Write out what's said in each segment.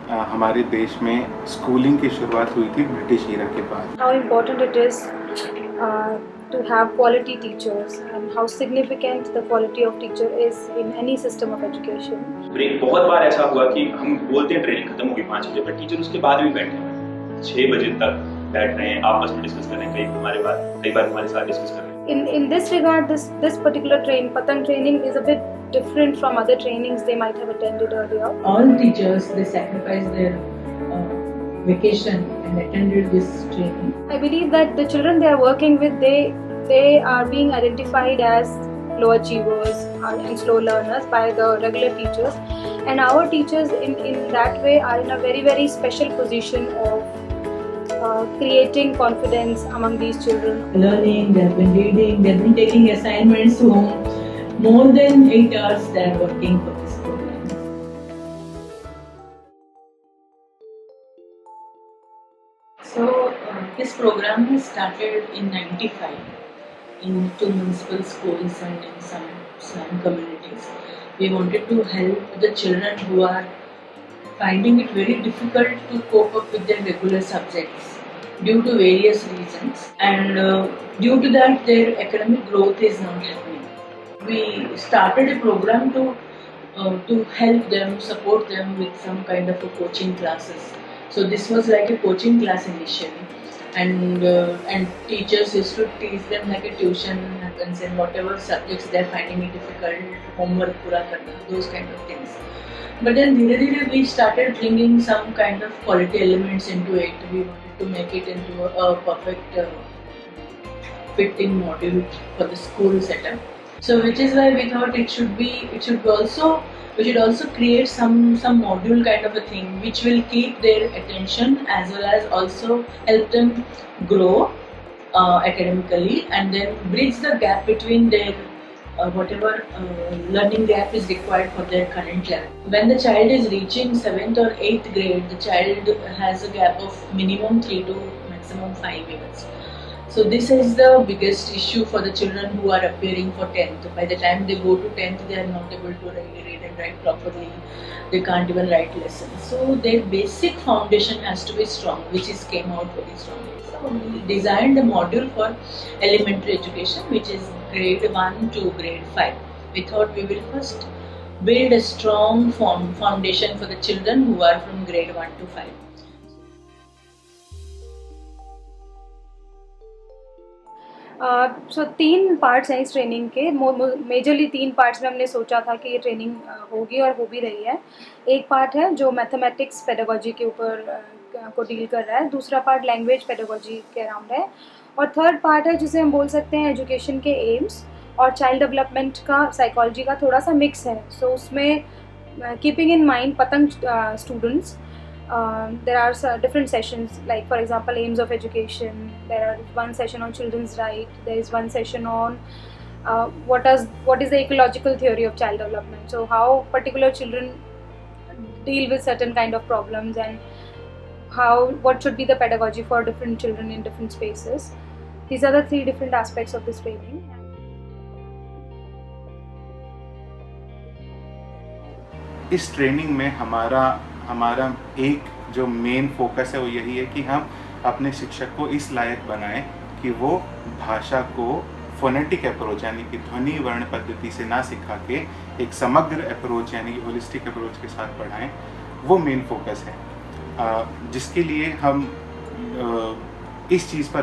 हमारे देश में स्कूलिंग की शुरुआत हुई थी ब्रिटिश ईरा के बाद। How important it is to have quality teachers and how significant the quality of teacher is in any system of education. Break बहुत बार ऐसा हुआ कि हम बोलते हैं ट्रेनिंग खत्म होगी 5 बजे, पर टीचर उसके बाद भी बैठे हैं 6 बजे तक बैठ रहे हैं, आपस में डिस्कस कर रहे हैं, कई बार हमारे साथ डिस्कस कर रहे हैं। In this regard, this particular Patang training is a bit different from other trainings they might have attended earlier. All teachers, they sacrifice their vacation and attended this training. I believe that the children they are working with, they are being identified as low achievers and slow learners by the regular teachers, and our teachers in that way are in a very, very special position of creating confidence among these children. Learning, they have been reading, they have been taking assignments home. More than 8 hours they are working for this program. So this program was started in 95 in 2 municipal schools and in some slum communities. We wanted to help the children who are finding it very difficult to cope up with their regular subjects due to various reasons, and due to that their academic growth is not happening. We started a program to help them, support them with some kind of a coaching classes. So this was like a coaching class initially, and teachers used to teach them like a tuition happens, and whatever subjects they are finding it difficult, homework pura karna, those kind of things. But then dhire we started bringing some kind of quality elements into it. We wanted to make it into a perfect fitting module for the school setup. So which is why we thought we should also create some module kind of a thing which will keep their attention as well as also help them grow academically, and then bridge the gap between their whatever learning gap is required for their current level. When the child is reaching 7th or 8th grade, the child has a gap of minimum 3 to maximum 5 years. So this is the biggest issue for the children who are appearing for 10th. By the time they go to 10th, they are not able to really read and write properly. They can't even write lessons. So their basic foundation has to be strong, which is came out very strongly. So we designed a module for elementary education, which is grade 1 to grade 5. We thought we will first build a strong foundation for the children who are from grade 1 to 5. So 3 parts हैं इस training के। Majorly 3 parts में हमने सोचा था कि ये training होगी और हो भी रही है। एक पार्ट है जो मैथमेटिक्स पेडागोजी के ऊपर को डील कर रहा है, दूसरा पार्ट लैंग्वेज पेडागोजी के अराउंड है, और थर्ड पार्ट है जिसे हम बोल सकते हैं एजुकेशन के एम्स और चाइल्ड डेवलपमेंट का, साइकोलॉजी का थोड़ा सा मिक्स है। सो उसमें कीपिंग इन माइंड पतंग students, there are different sessions, like for example aims of education. There are one session on children's right, there is one session on what is the ecological theory of child development, so how particular children deal with certain kind of problems, and what should be the pedagogy for different children in different spaces. These are the 3 different aspects of this training. इस training में हमारा एक जो main focus है वो यही है कि हम अपने शिक्षक को इस लायक बनाएं कि वो भाषा को फोनेटिक अप्रोच यानी कि ध्वनि वर्ण पद्धति से ना सिखा के एक समग्र अप्रोच यानी कि होलिस्टिक अप्रोच के साथ पढ़ाएं। वो मेन फोकस है, जिसके लिए हम इस चीज़ पर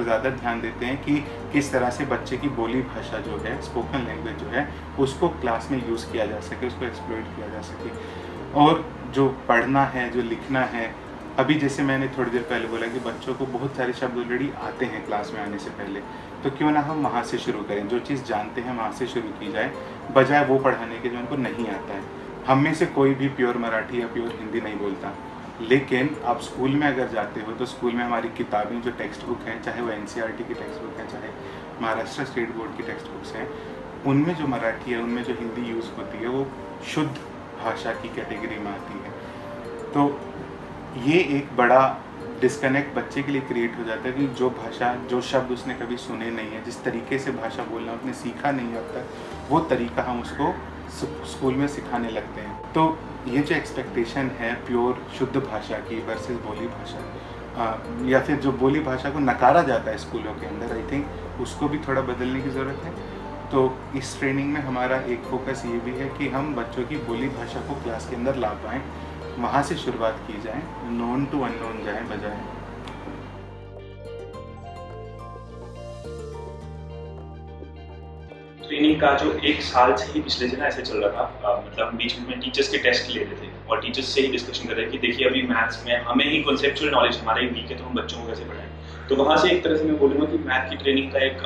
ज़्यादा ध्यान देते हैं कि किस तरह से बच्चे की बोली भाषा जो है, स्पोकन लैंग्वेज जो है, उसको क्लास में यूज़ किया जा सके, उसको एक्सप्लॉइट किया जा सके। और जो पढ़ना है, जो लिखना है, अभी जैसे मैंने थोड़ी देर पहले बोला कि बच्चों को बहुत सारे शब्द ऑलरेडी आते हैं क्लास में आने से पहले, तो क्यों ना हम वहाँ से शुरू करें, जो चीज़ जानते हैं वहाँ से शुरू की जाए, बजाय वो पढ़ाने के जो उनको नहीं आता है। हम में से कोई भी प्योर मराठी या प्योर हिंदी नहीं बोलता, लेकिन आप स्कूल में अगर जाते हो तो स्कूल में हमारी किताबें जो टेक्स्ट बुक हैं, चाहे वो NCERT की टेक्स्ट बुक है, चाहे महाराष्ट्र स्टेट बोर्ड की टेक्स्ट बुक्स हैं, उनमें जो मराठी है, उनमें जो हिंदी यूज़ होती है, वो शुद्ध भाषा की कैटेगरी में आती है। तो ये एक बड़ा डिस्कनेक्ट बच्चे के लिए क्रिएट हो जाता है कि जो भाषा, जो शब्द उसने कभी सुने नहीं है, जिस तरीके से भाषा बोलना उसने सीखा नहीं है अब तक, वो तरीका हम उसको स्कूल में सिखाने लगते हैं। तो ये जो एक्सपेक्टेशन है प्योर शुद्ध भाषा की वर्सेस बोली भाषा, या फिर जो बोली भाषा को नकारा जाता है स्कूलों के अंदर, आई थिंक उसको भी थोड़ा बदलने की ज़रूरत है। तो इस ट्रेनिंग में हमारा एक फोकस ये भी है कि हम बच्चों की बोली भाषा को क्लास के अंदर ला पाएँ, वहाँ से शुरुआत की जाए, नोन टू अननोन जाए बजाय। ट्रेनिंग का जो एक साल से ही पिछले से ना ऐसे चल रहा था, मतलब हम बीच में टीचर्स के टेस्ट ले रहे थे और टीचर्स से ही डिस्कशन कर रहे थे कि देखिए अभी मैथ्स में हमें ही कॉन्सेप्चुअल नॉलेज हमारा ही वीक है, तो हम बच्चों को कैसे पढ़ाएं। तो वहाँ से एक तरह से मैं बोलूँगा कि मैथ की ट्रेनिंग का एक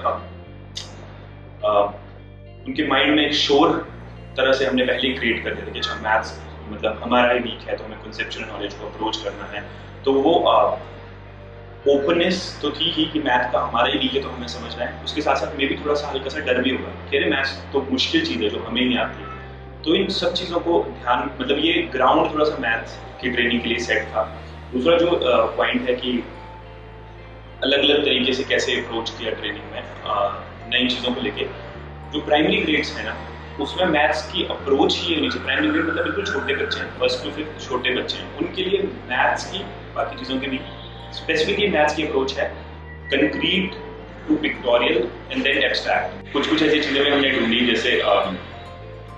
उनके माइंड में एक शोर तरह से हमने पहले ही क्रिएट कर दिया था कि अच्छा मैथ्स मतलब हमारा ही वीक है, तो हमें कॉन्सेप्चुअल नॉलेज को अप्रोच करना है। तो वो ओपननेस तो थी ही कि मैथ का हमारा ही वीक है तो हमें समझना है, उसके साथ साथ में भी थोड़ा सा हल्का सा डर भी होगा कि अरे मैथ्स तो मुश्किल चीज़ है जो हमें नहीं आती है। तो इन सब चीज़ों को ध्यान, मतलब ये ग्राउंड थोड़ा सा मैथ्स की ट्रेनिंग के लिए सेट था। दूसरा जो पॉइंट है कि अलग अलग तरीके से कैसे अप्रोच किया ट्रेनिंग में नई चीज़ों को लेके। जो प्राइमरी ग्रेड्स है ना, उसमें मैथ्स की अप्रोच ही होनी चाहिए। प्राइमरी ग्रेड मतलब बिल्कुल छोटे बच्चे हैं, 1st to 5th छोटे बच्चे हैं, उनके लिए मैथ्स की, बाकी चीज़ों के भी स्पेसिफिकली मैथ्स की अप्रोच है concrete to pictorial and then abstract. कुछ कुछ ऐसी चीज़ें भी हमने ढूंढी, जैसे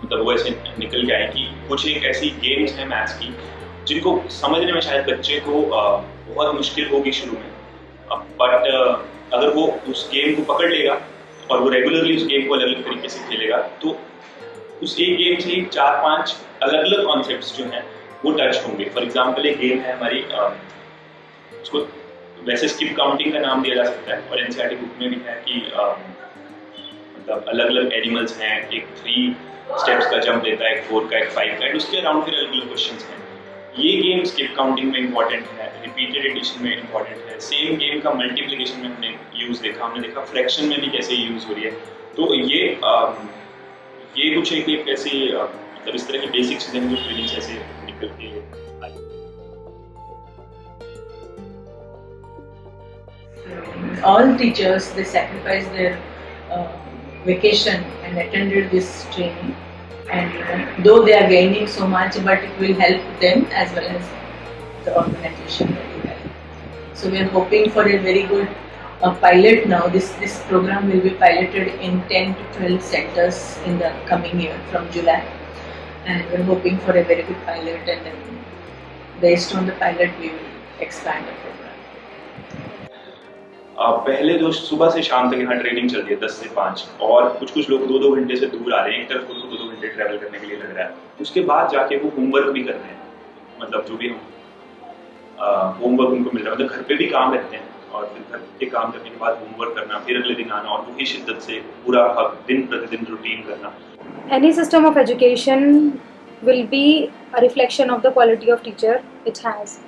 मतलब वो ऐसे निकल के आए कि कुछ एक ऐसी गेम्स हैं मैथ्स की जिनको समझने में शायद बच्चे को बहुत मुश्किल होगी शुरू में, बट अगर वो उस गेम को पकड़ लेगा और वो रेगुलरली उस गेम को अलग अलग तरीके से खेलेगा तो उस एक गेम से 4-5 अलग अलग कॉन्सेप्ट्स जो हैं वो टच होंगे। फॉर एग्जांपल एक गेम है हमारी, उसको वैसे स्किप काउंटिंग का नाम दिया जा सकता है और एनसीईआरटी बुक में भी है कि मतलब अलग अलग एनिमल्स हैं, एक 3 स्टेप्स का जंप लेता है, एक 4 का, एक 5 का, एंड उसके अराउंड फिर अलग अलग क्वेश्चंस हैं। ये गेम स्किप काउंटिंग में इंपॉर्टेंट है, रिपीटेड एडिशन में इंपॉर्टेंट है। सेम गेम का मल्टीप्लिकेशन में हमने यूज़ देखा, हमने देखा फ्रैक्शन में भी कैसे यूज़ हो रही है। तो ये कुछ एक ऐसी मतलब इस तरह की बेसिक चीज़ें जो ट्रेनिंग से ऐसे निकल के आई। All teachers, they sacrificed their vacation and attended this training, and though they are gaining so much, but it will help them as well as the organization very well. So we are hoping for a very good pilot now. This program will be piloted in 10 to 12 centers in the coming year from July, and we are hoping for a very good pilot, and then based on the pilot we will expand the program. पहले जो सुबह से शाम तक यहाँ training चल रही है 10 से 5, और कुछ लोग 2-2 घंटे से दूर आ रहे हैं, एक तरफ को 2-2 घंटे ट्रैवल करने के लिए लग रहा है। उसके बाद जाके वो होमवर्क भी कर रहे हैं, मतलब जो भी हम होमवर्क उनको मिल रहा है, मतलब घर पे भी काम रहते हैं और फिर घर के काम करने के बाद होमवर्क करना, फिर अगले दिन आना और वही शिद्दत से पूरा दिन प्रतिदिन रूटीन करना। Any system of education will be a reflection of the quality of teacher it has.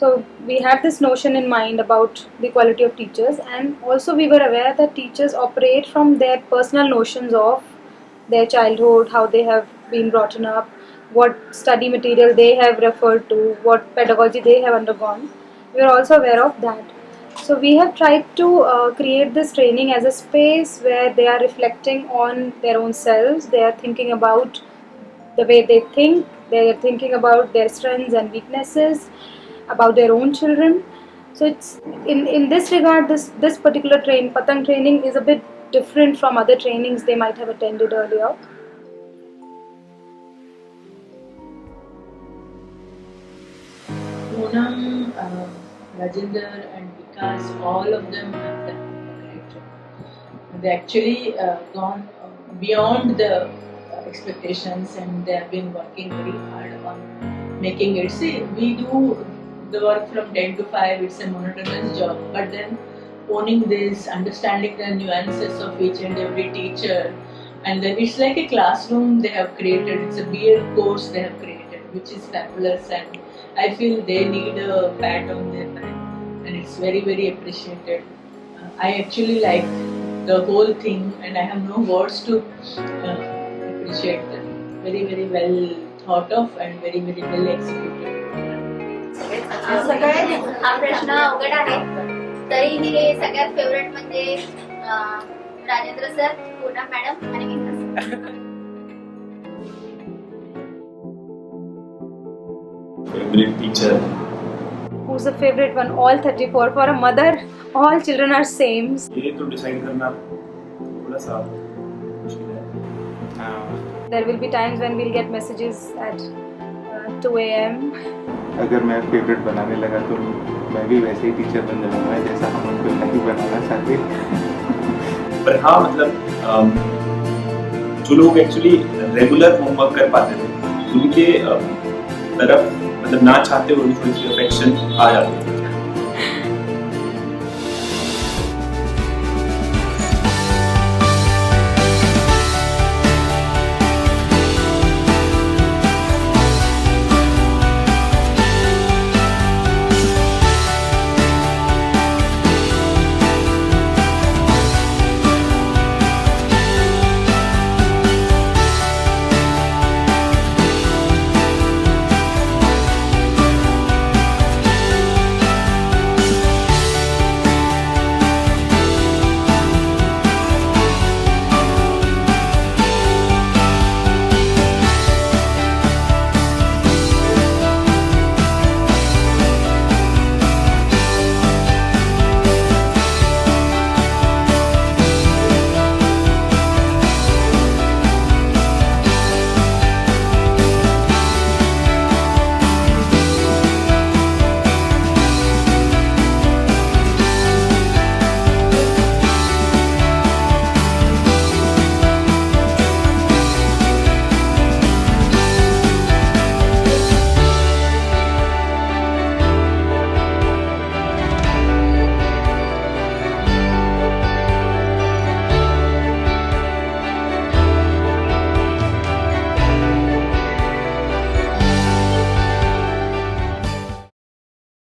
So we had this notion in mind about the quality of teachers, and also we were aware that teachers operate from their personal notions of their childhood, how they have been brought up, what study material they have referred to, what pedagogy they have undergone. We are also aware of that. So we have tried to create this training as a space where they are reflecting on their own selves, they are thinking about the way they think, they are thinking about their strengths and weaknesses, about their own children. So it's in this regard, this particular Patang training is a bit different from other trainings they might have attended earlier. Poonam, Rajinder and Vikas, all of them have done a great job. They actually gone beyond the expectations, and they have been working very hard on making it. See, we do the work from 10 to 5, it's a monotonous job, but then owning this, understanding the nuances of each and every teacher, and then it's like a classroom they have created, it's a BL course they have created, which is fabulous, and I feel they need a pat on their back, and it's very, very appreciated. I actually like the whole thing, and I have no words to appreciate them. Very, very well thought of and very, very well executed. सगळ्यात हा प्रश्न अवघड आहे, तरीही सगळ्यात favourite म्हणजे Rajendra sir, Poonam madam आणि Vikas. Favourite teacher Who's the favorite one? All 34. For a mother, all children are same. ये तो डिसाइड करना थोड़ा सा मुश्किल है। हाँ, There will be times when we'll get messages at 2 a.m. अगर मैं फेवरेट बनाने लगा तो मैं भी वैसे ही टीचर बन जाऊंगा जैसा हम उनको नहीं बनाना चाहते। पर हाँ मतलब जो लोग एक्चुअली रेगुलर होमवर्क कर पाते थे उनके तरफ मतलब ना चाहते हुए थोड़ी सी अफेक्शन आ जाती है।